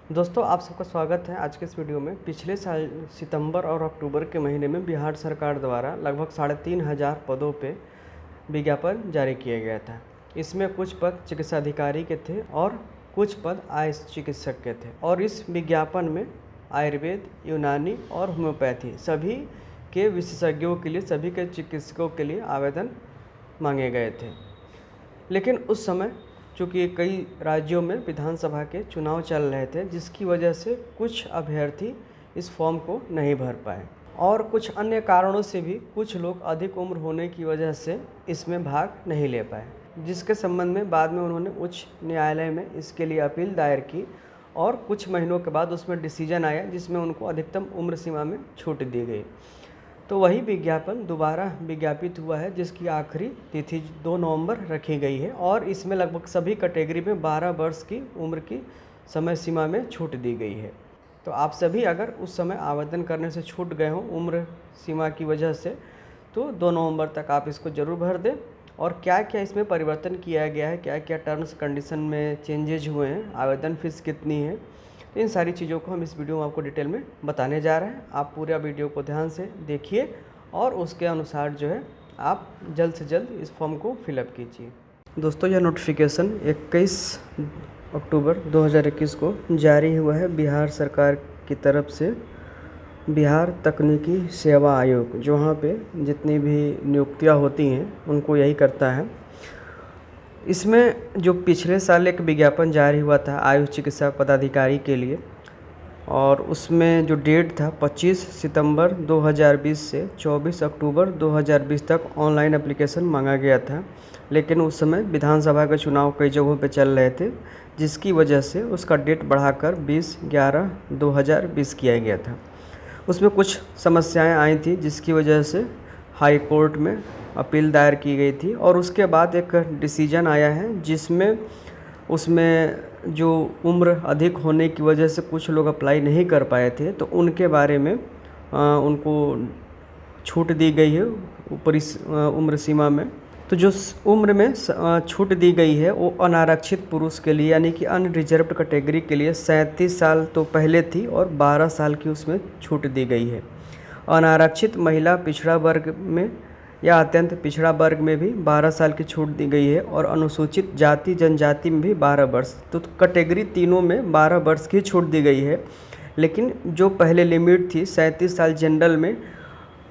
दोस्तों, आप सबका स्वागत है आज के इस वीडियो में। पिछले साल सितंबर और अक्टूबर के महीने में बिहार सरकार द्वारा लगभग 3,500 पदों पे विज्ञापन जारी किया गया था। इसमें कुछ पद चिकित्सा अधिकारी के थे और कुछ पद आयुष चिकित्सक के थे। और इस विज्ञापन में आयुर्वेद, यूनानी और होम्योपैथी सभी के विशेषज्ञों के लिए, सभी के चिकित्सकों के लिए आवेदन मांगे गए थे। लेकिन उस समय चूँकि कई राज्यों में विधानसभा के चुनाव चल रहे थे, जिसकी वजह से कुछ अभ्यर्थी इस फॉर्म को नहीं भर पाए और कुछ अन्य कारणों से भी कुछ लोग अधिक उम्र होने की वजह से इसमें भाग नहीं ले पाए, जिसके संबंध में बाद में उन्होंने उच्च न्यायालय में इसके लिए अपील दायर की और कुछ महीनों के बाद उसमें डिसीजन आया जिसमें उनको अधिकतम उम्र सीमा में छूट दी गई। तो वही विज्ञापन दोबारा विज्ञापित हुआ है, जिसकी आखिरी तिथि 2 नवंबर रखी गई है और इसमें लगभग सभी कैटेगरी में 12 वर्ष की उम्र की समय सीमा में छूट दी गई है। तो आप सभी अगर उस समय आवेदन करने से छूट गए हों उम्र सीमा की वजह से, तो 2 नवंबर तक आप इसको ज़रूर भर दें। और क्या क्या इसमें परिवर्तन किया गया है, क्या क्या टर्म्स कंडीशन में चेंजेज हुए हैं, आवेदन फ़ीस कितनी है, तो इन सारी चीज़ों को हम इस वीडियो में आपको डिटेल में बताने जा रहे हैं। आप पूरा वीडियो को ध्यान से देखिए और उसके अनुसार जो है आप जल्द से जल्द इस फॉर्म को फिलअप कीजिए। दोस्तों, यह नोटिफिकेशन 21 अक्टूबर 2021 को जारी हुआ है बिहार सरकार की तरफ से। बिहार तकनीकी सेवा आयोग, जो वहाँ पे जितनी भी नियुक्तियाँ होती हैं उनको यही करता है। इसमें जो पिछले साल एक विज्ञापन जारी हुआ था आयुष चिकित्सा पदाधिकारी के लिए, और उसमें जो डेट था 25 सितंबर 2020 से 24 अक्टूबर 2020 तक ऑनलाइन एप्लीकेशन मांगा गया था। लेकिन उस समय विधानसभा के चुनाव कई जगहों पे चल रहे थे, जिसकी वजह से उसका डेट बढ़ाकर 20/11/2020 किया गया था। उसमें कुछ समस्याएं आई थी, जिसकी वजह से हाई कोर्ट में अपील दायर की गई थी और उसके बाद एक डिसीजन आया है जिसमें उसमें जो उम्र अधिक होने की वजह से कुछ लोग अप्लाई नहीं कर पाए थे, तो उनके बारे में उनको छूट दी गई है ऊपरी उम्र सीमा में। तो जो उम्र में छूट दी गई है वो अनारक्षित पुरुष के लिए, यानी कि अनरिजर्व्ड कैटेगरी के लिए 37 साल तो पहले थी और 12 साल की उसमें छूट दी गई है। अनारक्षित महिला पिछड़ा वर्ग में या अत्यंत पिछड़ा वर्ग में भी 12 साल की छूट दी गई है और अनुसूचित जाति जनजाति में भी 12 वर्ष। तो कैटेगरी तीनों में 12 वर्ष की छूट दी गई है। लेकिन जो पहले लिमिट थी 37 साल जनरल में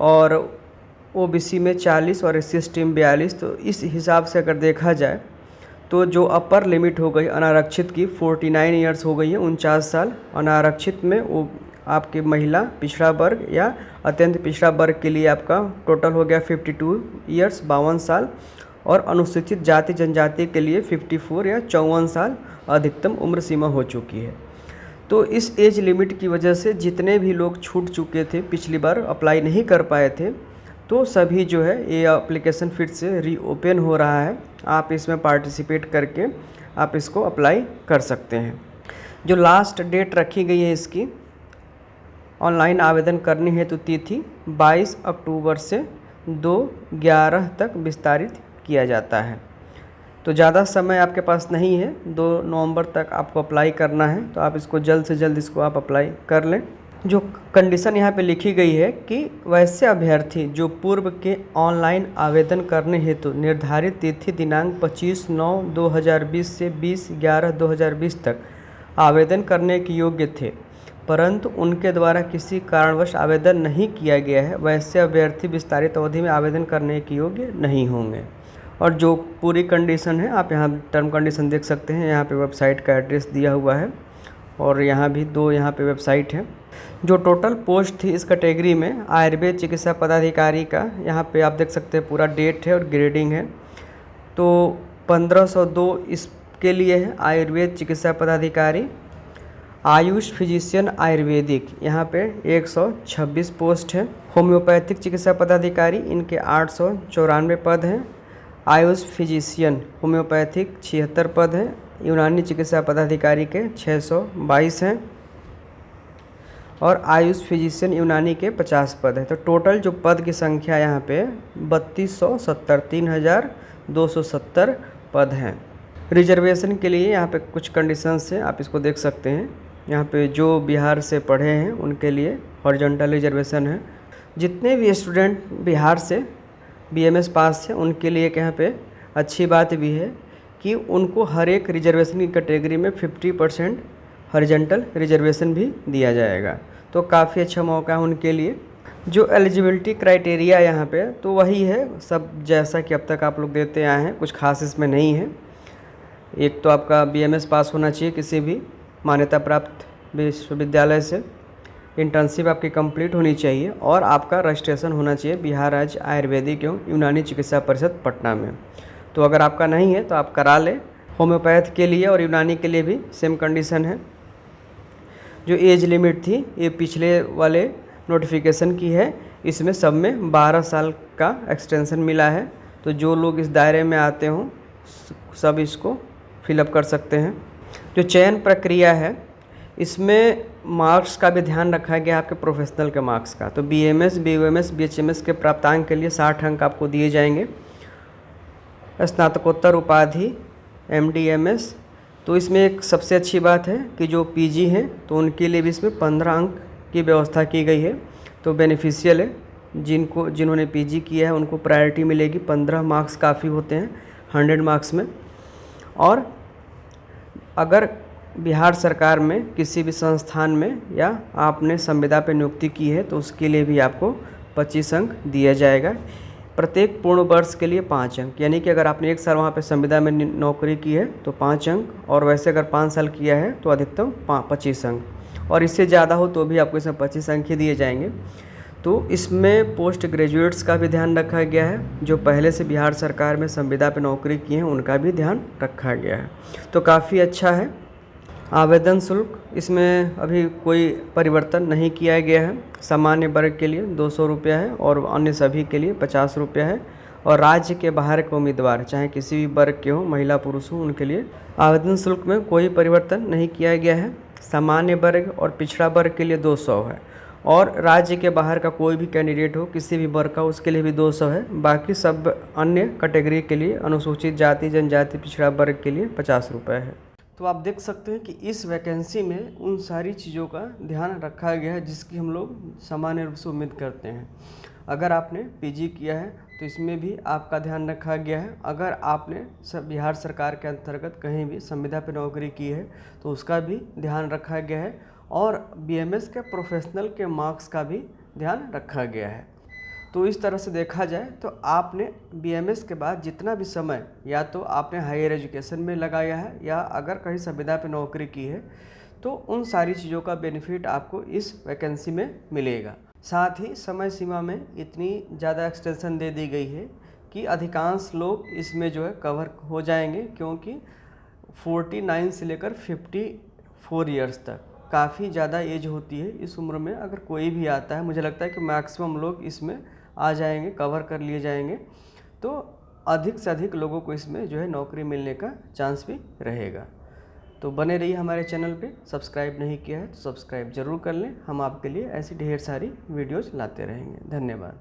और ओबीसी में 40 और SC/ST में 42, तो इस हिसाब से अगर देखा जाए तो जो अपर लिमिट हो गई अनारक्षित की 49 ईयर्स हो गई है, 49 साल। अनारक्षित में वो आपके महिला पिछड़ा वर्ग या अत्यंत पिछड़ा वर्ग के लिए आपका टोटल हो गया 52 ईयर्स, 52 साल। और अनुसूचित जाति जनजाति के लिए 54 या 54 साल अधिकतम उम्र सीमा हो चुकी है। तो इस एज लिमिट की वजह से जितने भी लोग छूट चुके थे, पिछली बार अप्लाई नहीं कर पाए थे, तो सभी जो है ये एप्लीकेशन फिर से रीओपन हो रहा है। आप इसमें पार्टिसिपेट करके आप इसको अप्लाई कर सकते हैं। जो लास्ट डेट रखी गई है इसकी ऑनलाइन आवेदन करनी है तो तिथि 22 अक्टूबर से 2/11 तक विस्तारित किया जाता है। तो ज़्यादा समय आपके पास नहीं है, 2 नवंबर तक आपको अप्लाई करना है, तो आप इसको जल्द से जल्द इसको आप अप्लाई कर लें। जो कंडीशन यहाँ पे लिखी गई है कि वैसे अभ्यर्थी जो पूर्व के ऑनलाइन आवेदन करने हेतु निर्धारित तिथि दिनांक 25/9/2020 से 20/11/2020 तक आवेदन करने के योग्य थे, परंतु उनके द्वारा किसी कारणवश आवेदन नहीं किया गया है, वैसे अभ्यर्थी विस्तारित अवधि में आवेदन करने के योग्य नहीं होंगे। और जो पूरी कंडीशन है आप यहाँ टर्म कंडीशन देख सकते हैं। यहाँ पे वेबसाइट का एड्रेस दिया हुआ है और यहाँ भी 2 यहाँ पे वेबसाइट है। जो टोटल पोस्ट थी इस कैटेगरी में आयुर्वेद चिकित्सा पदाधिकारी का, यहाँ पे आप देख सकते हैं पूरा डेट है और ग्रेडिंग है। तो 1502 इसके लिए है आयुर्वेद चिकित्सा पदाधिकारी। आयुष फिजिशियन आयुर्वेदिक, यहाँ पे 126 पोस्ट है। होम्योपैथिक चिकित्सा पदाधिकारी, इनके 894 पद हैं। आयुष फिजिशियन होम्योपैथिक 76 पद हैं। यूनानी चिकित्सा पदाधिकारी के 622 हैं और आयुष फिजिशियन यूनानी के 50 पद हैं। तो टोटल जो पद की संख्या यहाँ पे 3270 3270 पद हैं। रिजर्वेशन के लिए यहाँ पे कुछ कंडीशंस हैं, आप इसको देख सकते हैं। यहाँ पे जो बिहार से पढ़े हैं उनके लिए हॉरिजॉन्टल रिजर्वेशन है। जितने भी स्टूडेंट बिहार से बीएमएस पास हैं उनके लिए एक यहाँ पे अच्छी बात भी है कि उनको हर एक रिजर्वेशन की कैटेगरी में 50% हॉरिजॉन्टल रिजर्वेशन भी दिया जाएगा। तो काफ़ी अच्छा मौका है उनके लिए। जो एलिजिबिलिटी क्राइटेरिया यहाँ पे तो वही है सब जैसा कि अब तक आप लोग देते आए हैं, कुछ खास इसमें नहीं है। एक तो आपका बीएमएस पास होना चाहिए किसी भी मान्यता प्राप्त विश्वविद्यालय से, इंटर्नशिप आपकी कंप्लीट होनी चाहिए और आपका रजिस्ट्रेशन होना चाहिए बिहार राज्य आयुर्वेदिक एवं यूनानी चिकित्सा परिषद पटना में। तो अगर आपका नहीं है तो आप करा लें। होम्योपैथ के लिए और यूनानी के लिए भी सेम कंडीशन है। जो एज लिमिट थी ये पिछले वाले नोटिफिकेशन की है, इसमें सब में 12 साल का एक्सटेंशन मिला है। तो जो लोग इस दायरे में आते हों सब इसको फिलअप कर सकते हैं। जो चयन प्रक्रिया है इसमें मार्क्स का भी ध्यान रखा गया, आपके प्रोफेशनल के मार्क्स का। तो बीएमएस, बीओएमएस, बीएचएमएस के प्राप्तांक के लिए 60 अंक आपको दिए जाएंगे। स्नातकोत्तर उपाधि एमडीएमएस, तो इसमें एक सबसे अच्छी बात है कि जो पीजी हैं तो उनके लिए भी इसमें 15 अंक की व्यवस्था की गई है। तो बेनिफिशियल है, जिन्होंने पीजी किया है उनको प्रायोरिटी मिलेगी। 15 मार्क्स काफ़ी होते हैं 100 मार्क्स में। और अगर बिहार सरकार में किसी भी संस्थान में या आपने संविदा पर नियुक्ति की है तो उसके लिए भी आपको 25 अंक दिया जाएगा। प्रत्येक पूर्ण वर्ष के लिए 5 अंक, यानी कि अगर आपने 1 साल वहाँ पे संविदा में नौकरी की है तो 5 अंक, और वैसे अगर 5 साल किया है तो अधिकतम 25 अंक, और इससे ज़्यादा हो तो भी आपको इसमें 25 अंक ही दिए जाएंगे। तो इसमें पोस्ट ग्रेजुएट्स का भी ध्यान रखा गया है। जो पहले से बिहार सरकार में संविदा पर नौकरी की हैं उनका भी ध्यान रखा गया है। तो काफ़ी अच्छा है। आवेदन शुल्क इसमें अभी कोई परिवर्तन नहीं किया गया है। सामान्य वर्ग के लिए 200 रुपया है और अन्य सभी के लिए 50 रुपया है। और राज्य के बाहर के उम्मीदवार चाहे किसी भी वर्ग के हों, महिला पुरुष हों, उनके लिए आवेदन शुल्क में कोई परिवर्तन नहीं किया गया है। सामान्य वर्ग और पिछड़ा वर्ग के लिए 200 है, और राज्य के बाहर का कोई भी कैंडिडेट हो किसी भी वर्ग का उसके लिए भी 200 है। बाकी सब अन्य कैटेगरी के लिए, अनुसूचित जाति जनजाति पिछड़ा वर्ग के लिए 50 रुपये है। तो आप देख सकते हैं कि इस वैकेंसी में उन सारी चीज़ों का ध्यान रखा गया है जिसकी हम लोग सामान्य रूप से उम्मीद करते हैं। अगर आपने पीजी किया है तो इसमें भी आपका ध्यान रखा गया है। अगर आपने बिहार सरकार के अंतर्गत कहीं भी संविदा पर नौकरी की है तो उसका भी ध्यान रखा गया है। और बीएमएस के प्रोफेशनल के मार्क्स का भी ध्यान रखा गया है। तो इस तरह से देखा जाए तो आपने बीएमएस के बाद जितना भी समय या तो आपने हायर एजुकेशन में लगाया है या अगर कहीं संविदा पे नौकरी की है तो उन सारी चीज़ों का बेनिफिट आपको इस वैकेंसी में मिलेगा। साथ ही समय सीमा में इतनी ज़्यादा एक्सटेंशन दे दी गई है कि अधिकांश लोग इसमें जो है कवर हो जाएंगे, क्योंकि 49 से लेकर 54 ईयर्स तक काफ़ी ज़्यादा एज होती है। इस उम्र में अगर कोई भी आता है, मुझे लगता है कि मैक्सिमम लोग इसमें आ जाएंगे, कवर कर लिए जाएंगे। तो अधिक से अधिक लोगों को इसमें जो है नौकरी मिलने का चांस भी रहेगा। तो बने रहिए हमारे चैनल पे। सब्सक्राइब नहीं किया है तो सब्सक्राइब ज़रूर कर लें। हम आपके लिए ऐसी ढेर सारी वीडियोज़ लाते रहेंगे। धन्यवाद।